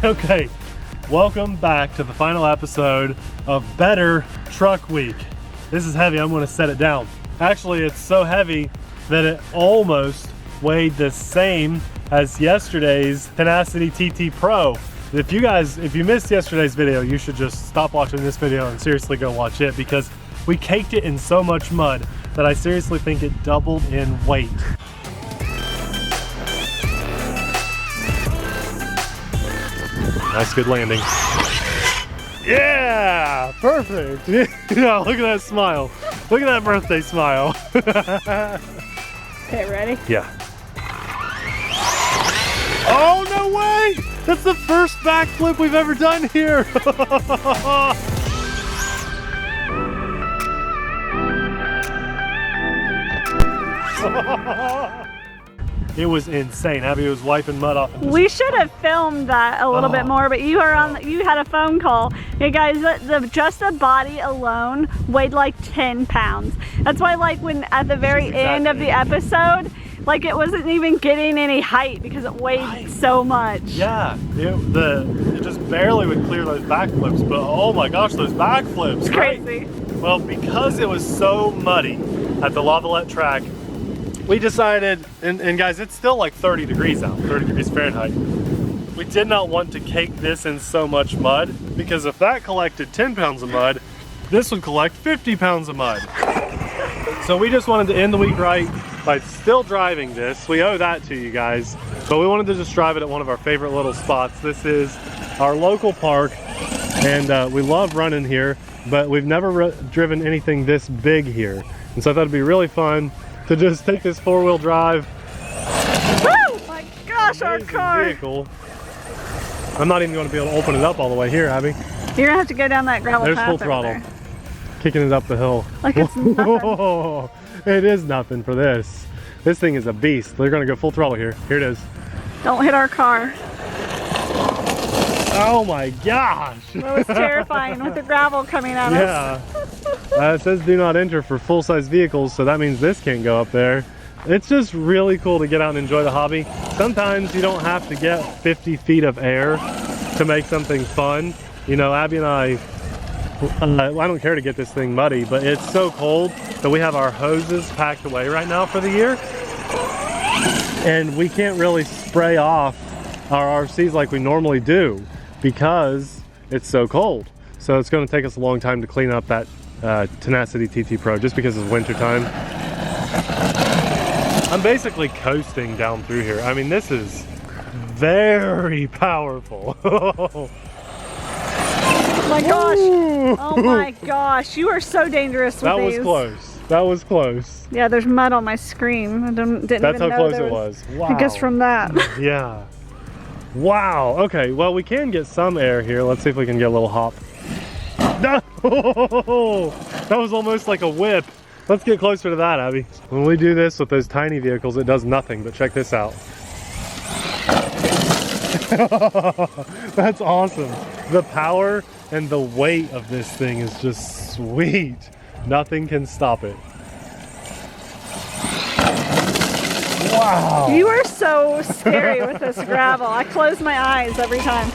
Okay, welcome back to the final episode of Better Truck Week. This is heavy, I'm gonna set it down. Actually, it's so heavy that it almost weighed the same as yesterday's Tenacity TT Pro. If you missed yesterday's video, you should just stop watching this video and seriously go watch it, because we caked it in so much mud that I seriously think it doubled in weight. Nice, good landing. Yeah, perfect. Yeah, look at that smile. Look at that birthday smile. Okay, ready? Yeah. Oh, no way! That's the first backflip we've ever done here. It was insane. Abby was wiping mud off. We should have filmed that a little bit more, but you had a phone call. Hey guys, just the body alone weighed like 10 pounds. That's why, like, when at the very end of the episode, like, it wasn't even getting any height because it weighed so much. Yeah, it just barely would clear those backflips, but oh my gosh, those backflips. It's crazy. Well, because it was so muddy at the Lavalette track, we decided, and guys, it's still like 30 degrees out, 30 degrees Fahrenheit. We did not want to cake this in so much mud, because if that collected 10 pounds of mud, this would collect 50 pounds of mud. So we just wanted to end the week right by still driving this. We owe that to you guys, but we wanted to just drive it at one of our favorite little spots. This is our local park, and we love running here, but we've never driven anything this big here. And so I thought it'd be really fun to just take this four-wheel drive. Woo! My gosh, our Amazing car. vehicle. I'm not even going to be able to open it up all the way here, Abby. You're gonna have to go down that gravel There's path full over throttle. there. Kicking it up the hill. Like it's nothing. Whoa, it is nothing for this. This thing is a beast. They're going to go full throttle here. Here it is. Don't hit our car. Oh my gosh. That was terrifying with the gravel coming at us. Yeah. It says do not enter for full-size vehicles, so that means this can't go up there. It's just really cool to get out and enjoy the hobby. Sometimes you don't have to get 50 feet of air to make something fun. You know, Abby and I don't care to get this thing muddy, but it's so cold that we have our hoses packed away right now for the year. And we can't really spray off our RCs like we normally do because it's so cold. So it's going to take us a long time to clean up that Tenacity TT Pro just because it's winter time. I'm basically coasting down through here. I mean, this is very powerful. Oh my gosh. Oh my gosh. You are so dangerous with That these. was close. That was close. Yeah, there's mud on my screen. I didn't That's even how know close there it was. Wow. I guess from that. Yeah. Wow. Okay, well, we can get some air here. Let's see if we can get a little hop. No! That was almost like a whip. Let's get closer to that, Abby. When we do this with those tiny vehicles, it does nothing, but check this out. That's awesome. The power and the weight of this thing is just sweet. Nothing can stop it. Wow. You are so scary with this gravel. I close my eyes every time.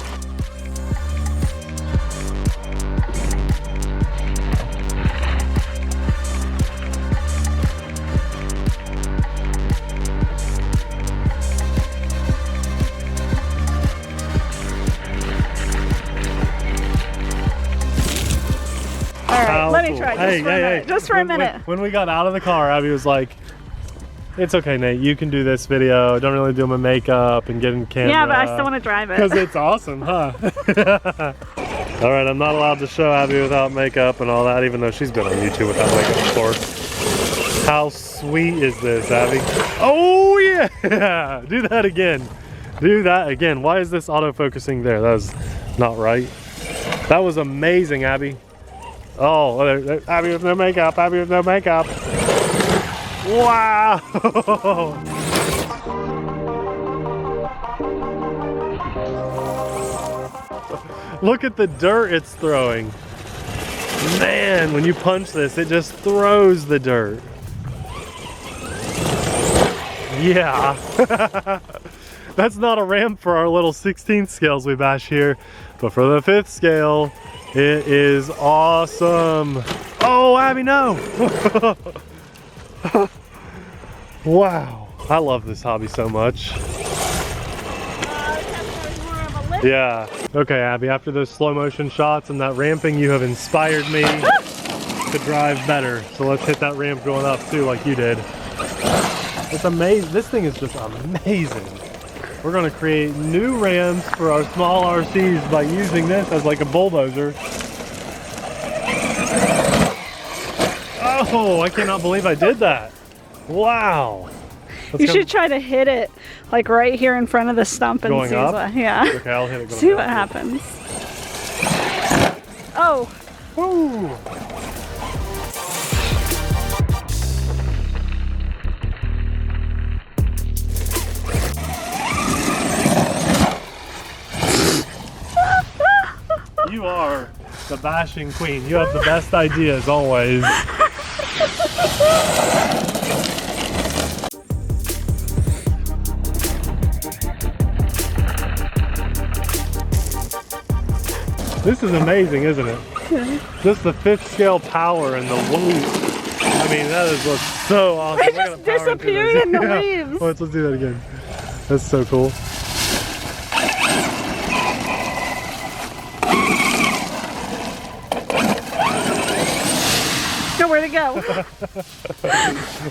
Alright, let me try just for a minute. Just for a minute. When we got out of the car, Abby was like, it's okay, Nate, you can do this video. Don't really do my makeup and get in camera. Yeah, but I still want to drive it. Because it's awesome, huh? Alright, I'm not allowed to show Abby without makeup and all that, even though she's been on YouTube without makeup before. How sweet is this, Abby? Oh yeah! Do that again. Do that again. Why is this auto-focusing there? That was not right. That was amazing, Abby. Oh, Abby with no makeup, Abby with no makeup. Wow! Look at the dirt it's throwing. Man, when you punch this, it just throws the dirt. Yeah. That's not a ramp for our little 16th scales we bash here, but for the 5th scale, it is awesome. Oh, Abby, no! Wow, I love this hobby so much. Yeah. Okay, Abby, after those slow motion shots and that ramping, you have inspired me to drive better. So let's hit that ramp going up too, like you did. It's amazing. This thing is just amazing. We're gonna create new ramps for our small RCs by using this as like a bulldozer. Oh, I cannot believe I did that. Wow. You should try to hit it like right here in front of the stump and going see up? what, yeah. Okay, I'll hit it going see up. what happens. Oh. Ooh. You are the bashing queen. You have the best ideas always. This is amazing, isn't it? Yeah. Just the 5th scale power and the loop. I mean, that is what's so awesome. It just disappeared in the leaves. Let's do that again. That's so cool. Nowhere to go.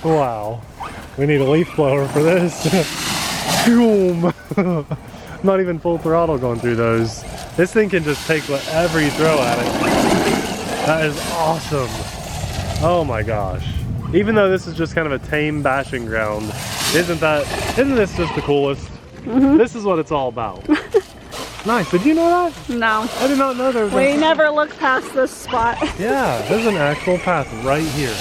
Wow. We need a leaf blower for this. Boom. Not even full throttle going through those. This thing can just take whatever you throw at it. That is awesome. Oh my gosh. Even though this is just kind of a tame bashing ground, isn't this just the coolest? Mm-hmm. This is what it's all about. Nice. Did you know that? No. I did not know there was We never looked past this spot. Yeah, there's an actual path right here.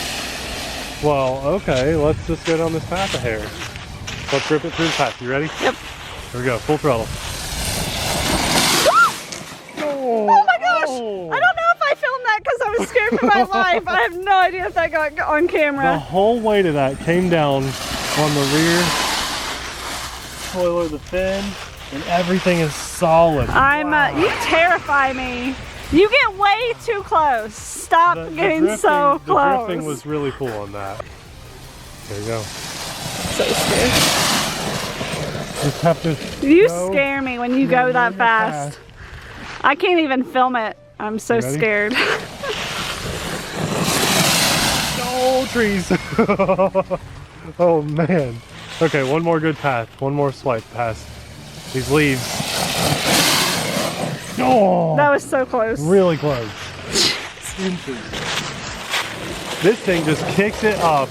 Well, okay, let's just go down this path of hair. Let's rip it through the path. You ready? Yep. Here we go, full throttle. Oh my gosh! Oh. I don't know if I filmed that because I was scared for my life. I have no idea if that got on camera. The whole weight of that came down on the rear spoiler, the fin, and everything is solid. Wow. You terrify me. You get way too close. Stop getting so close. The drifting was really cool on that. There you go. So scared. Just have to You scare me when you go that fast. I can't even film it. I'm so scared. No trees. Oh man. Okay, one more good path. One more swipe past these leaves. Oh, that was so close. Really close. This thing just kicks it up.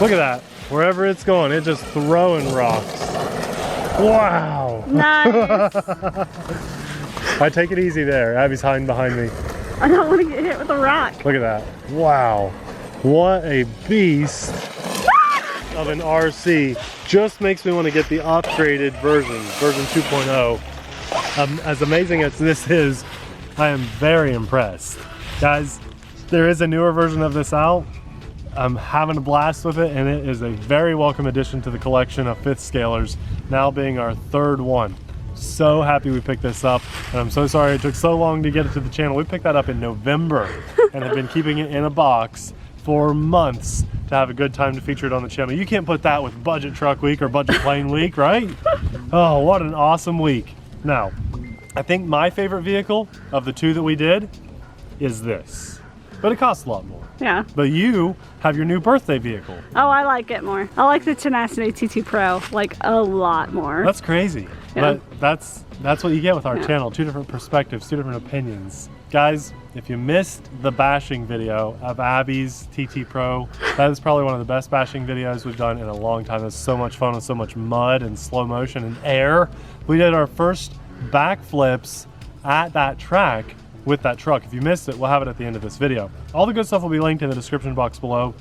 Look at that. Wherever it's going, it's just throwing rocks. Wow. Nice. I take it easy there. Abby's hiding behind me. I don't want to get hit with a rock. Look at that. Wow. What a beast of an RC. Just makes me want to get the upgraded version 2.0. As amazing as this is, I am very impressed. Guys, there is a newer version of this out. I'm having a blast with it, and it is a very welcome addition to the collection of 5th scalers, now being our 3rd one. So happy we picked this up, and I'm so sorry it took so long to get it to the channel. We picked that up in November and have been keeping it in a box for months to have a good time to feature it on the channel. You can't put that with Budget Truck Week or Budget Plane Week, right? Oh, what an awesome week. Now, I think my favorite vehicle of the 2 that we did is this, but it costs a lot more. Yeah. But you have your new birthday vehicle. Oh, I like it more. I like the Tenacity TT Pro like a lot more. That's crazy. Yeah. But that's what you get with our channel. 2 different perspectives, 2 different opinions. Guys, if you missed the bashing video of Abby's TT Pro, that is probably one of the best bashing videos we've done in a long time. It's so much fun with so much mud and slow motion and air. We did our first backflips at that track with that truck. If you missed it, we'll have it at the end of this video. All the good stuff will be linked in the description box below.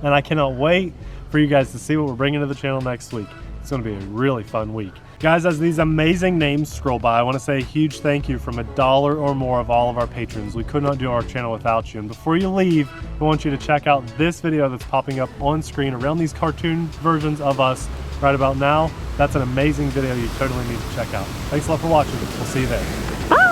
And I cannot wait for you guys to see what we're bringing to the channel next week. It's going to be a really fun week. Guys, as these amazing names scroll by, I want to say a huge thank you from $1 or more of all of our patrons. We could not do our channel without you. And before you leave, I want you to check out this video that's popping up on screen around these cartoon versions of us right about now. That's an amazing video you totally need to check out. Thanks a lot for watching. We'll see you there. Bye.